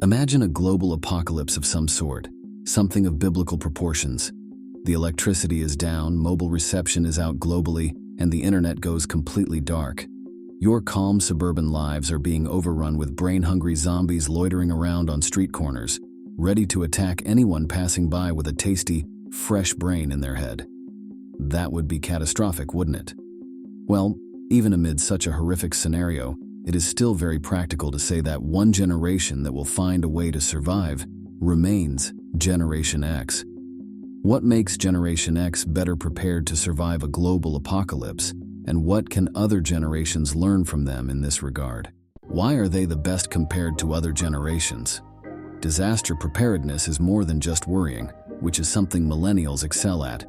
Imagine a global apocalypse of some sort, something of biblical proportions. The electricity is down, mobile reception is out globally, and the internet goes completely dark. Your calm suburban lives are being overrun with brain-hungry zombies loitering around on street corners, ready to attack anyone passing by with a tasty, fresh brain in their head. That would be catastrophic, wouldn't it? Well, even amid such a horrific scenario, it is still very practical to say that one generation that will find a way to survive remains Generation X. What makes Generation X better prepared to survive a global apocalypse, and what can other generations learn from them in this regard? Why are they the best compared to other generations? Disaster preparedness is more than just worrying, which is something millennials excel at.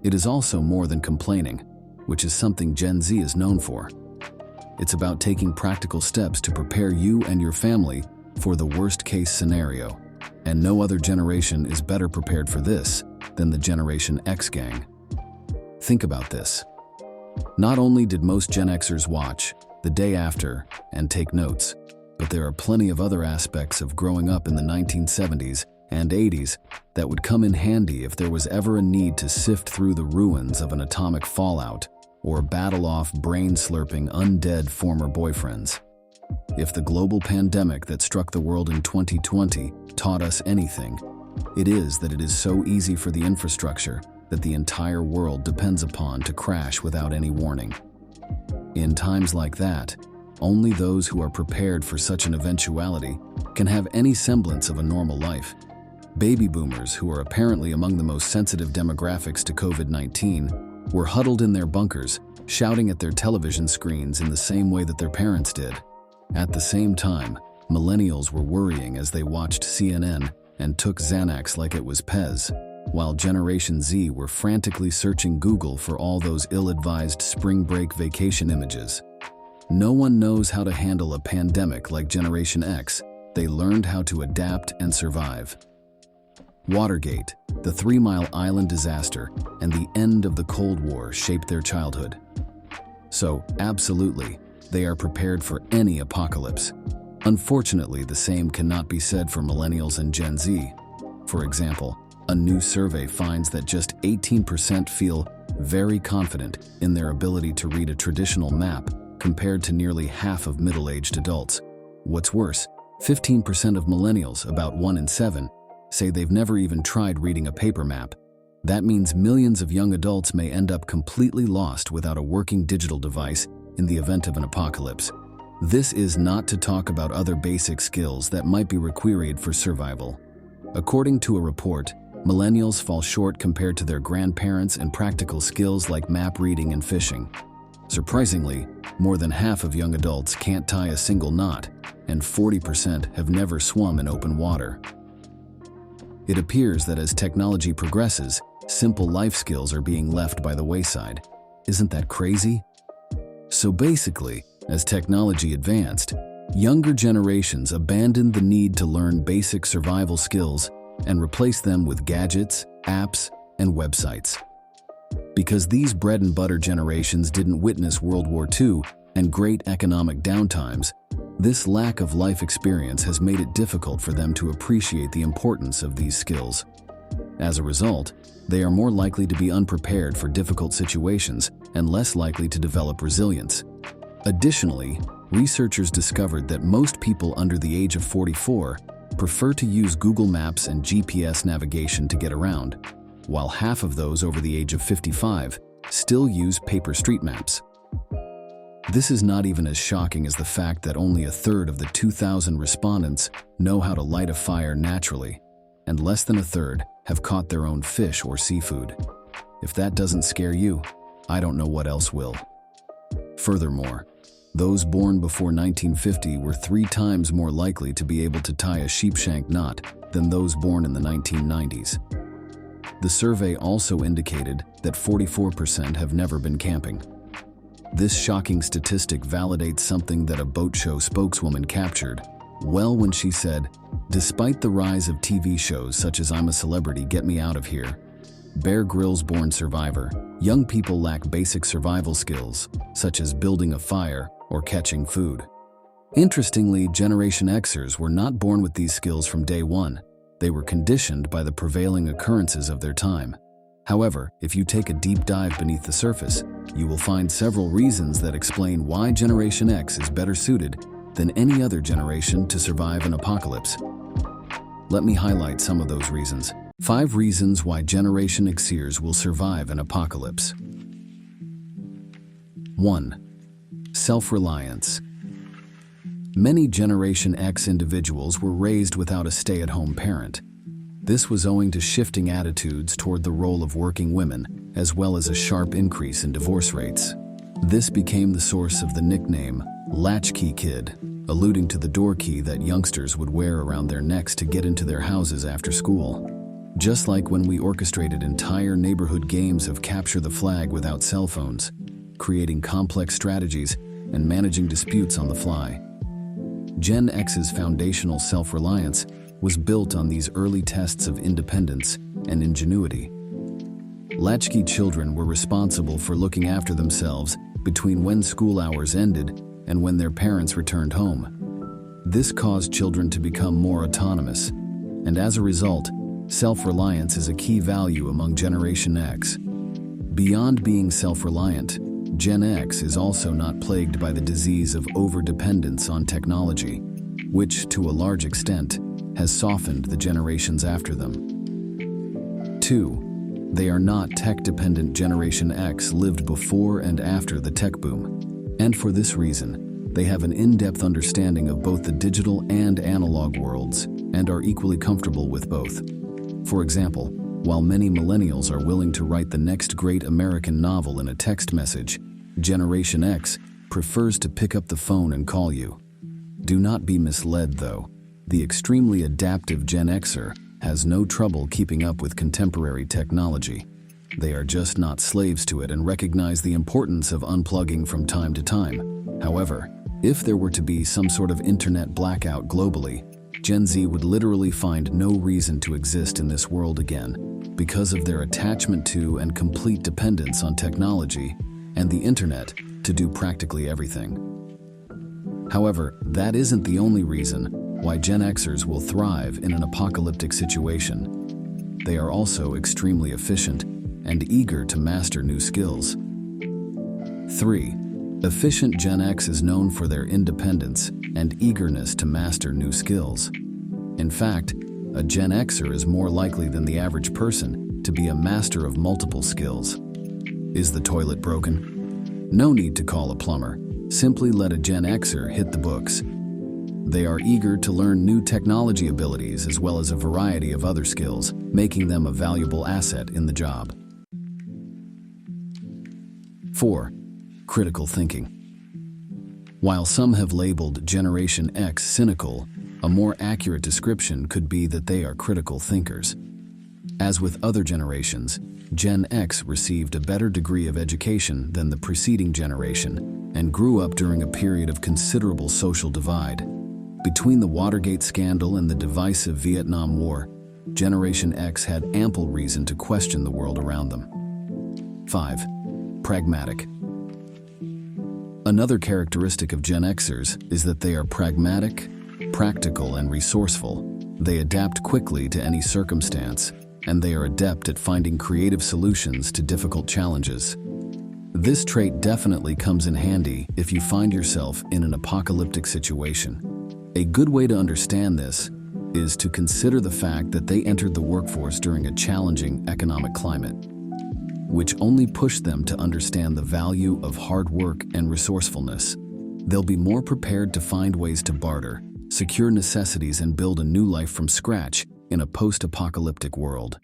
It is also more than complaining, which is something Gen Z is known for. It's about taking practical steps to prepare you and your family for the worst-case scenario. And no other generation is better prepared for this than the Generation X gang. Think about this. Not only did most Gen Xers watch The Day After and take notes, but there are plenty of other aspects of growing up in the 1970s and 80s that would come in handy if there was ever a need to sift through the ruins of an atomic fallout or battle off brain-slurping undead former boyfriends. If the global pandemic that struck the world in 2020 taught us anything, it is that it is so easy for the infrastructure that the entire world depends upon to crash without any warning. In times like that, only those who are prepared for such an eventuality can have any semblance of a normal life. Baby boomers, who are apparently among the most sensitive demographics to COVID-19, were huddled in their bunkers, shouting at their television screens in the same way that their parents did. At the same time, millennials were worrying as they watched CNN and took Xanax like it was Pez, while Generation Z were frantically searching Google for all those ill-advised spring break vacation images. No one knows how to handle a pandemic like Generation X. They learned how to adapt and survive. Watergate, the 3 Mile Island disaster, and the end of the Cold War shaped their childhood. So, absolutely, they are prepared for any apocalypse. Unfortunately, the same cannot be said for millennials and Gen Z. For example, a new survey finds that just 18% feel very confident in their ability to read a traditional map compared to nearly half of middle-aged adults. What's worse, 15% of millennials, about 1 in 7, say they've never even tried reading a paper map. That means millions of young adults may end up completely lost without a working digital device in the event of an apocalypse. This is not to talk about other basic skills that might be required for survival. According to a report, millennials fall short compared to their grandparents in practical skills like map reading and fishing. Surprisingly, more than half of young adults can't tie a single knot, and 40% have never swum in open water. It appears that as technology progresses, simple life skills are being left by the wayside. Isn't that crazy? So basically, as technology advanced, younger generations abandoned the need to learn basic survival skills and replaced them with gadgets, apps, and websites. Because these bread-and-butter generations didn't witness World War II and great economic downtimes, this lack of life experience has made it difficult for them to appreciate the importance of these skills. As a result, they are more likely to be unprepared for difficult situations and less likely to develop resilience. Additionally, researchers discovered that most people under the age of 44 prefer to use Google Maps and GPS navigation to get around, while half of those over the age of 55 still use paper street maps. This is not even as shocking as the fact that only a third of the 2,000 respondents know how to light a fire naturally, and less than a third have caught their own fish or seafood. If that doesn't scare you, I don't know what else will. Furthermore, those born before 1950 were 3 times more likely to be able to tie a sheepshank knot than those born in the 1990s. The survey also indicated that 44% have never been camping. This shocking statistic validates something that a boat show spokeswoman captured well when she said, "Despite the rise of TV shows such as I'm a Celebrity, Get Me Out of Here, Bear Grylls-born survivor, young people lack basic survival skills, such as building a fire or catching food." Interestingly, Generation Xers were not born with these skills from day one. They were conditioned by the prevailing occurrences of their time. However, if you take a deep dive beneath the surface, you will find several reasons that explain why Generation X is better suited than any other generation to survive an apocalypse. Let me highlight some of those reasons. 5 reasons why Generation Xers will survive an apocalypse. 1. Self-reliance. Many Generation X individuals were raised without a stay-at-home parent. This was owing to shifting attitudes toward the role of working women, as well as a sharp increase in divorce rates. This became the source of the nickname latchkey kid, alluding to the door key that youngsters would wear around their necks to get into their houses after school. Just like when we orchestrated entire neighborhood games of capture the flag without cell phones, creating complex strategies and managing disputes on the fly. Gen X's foundational self-reliance was built on these early tests of independence and ingenuity. Latchkey children were responsible for looking after themselves between when school hours ended and when their parents returned home. This caused children to become more autonomous, and as a result, self-reliance is a key value among Generation X. Beyond being self-reliant, Gen X is also not plagued by the disease of over-dependence on technology, which, to a large extent, has softened the generations after them. 2. They are not tech-dependent. Generation X lived before and after the tech boom, and for this reason, they have an in-depth understanding of both the digital and analog worlds and are equally comfortable with both. For example, while many millennials are willing to write the next great American novel in a text message, Generation X prefers to pick up the phone and call you. Do not be misled, though. The extremely adaptive Gen Xer has no trouble keeping up with contemporary technology. They are just not slaves to it and recognize the importance of unplugging from time to time. However, if there were to be some sort of internet blackout globally, Gen Z would literally find no reason to exist in this world again because of their attachment to and complete dependence on technology and the internet to do practically everything. However, that isn't the only reason why Gen Xers will thrive in an apocalyptic situation. They are also extremely efficient and eager to master new skills. 3. Efficient Gen X is known for their independence and eagerness to master new skills. In fact, a Gen Xer is more likely than the average person to be a master of multiple skills. Is the toilet broken? No need to call a plumber. Simply let a Gen Xer hit the books. They are eager to learn new technology abilities as well as a variety of other skills, making them a valuable asset in the job. 4. Critical thinking. While some have labeled Generation X cynical, a more accurate description could be that they are critical thinkers. As with other generations, Gen X received a better degree of education than the preceding generation and grew up during a period of considerable social divide. Between the Watergate scandal and the divisive Vietnam War, Generation X had ample reason to question the world around them. 5. Pragmatic. Another characteristic of Gen Xers is that they are pragmatic, practical, and resourceful. They adapt quickly to any circumstance, and they are adept at finding creative solutions to difficult challenges. This trait definitely comes in handy if you find yourself in an apocalyptic situation. A good way to understand this is to consider the fact that they entered the workforce during a challenging economic climate, which only pushed them to understand the value of hard work and resourcefulness. They'll be more prepared to find ways to barter, secure necessities, and build a new life from scratch in a post-apocalyptic world.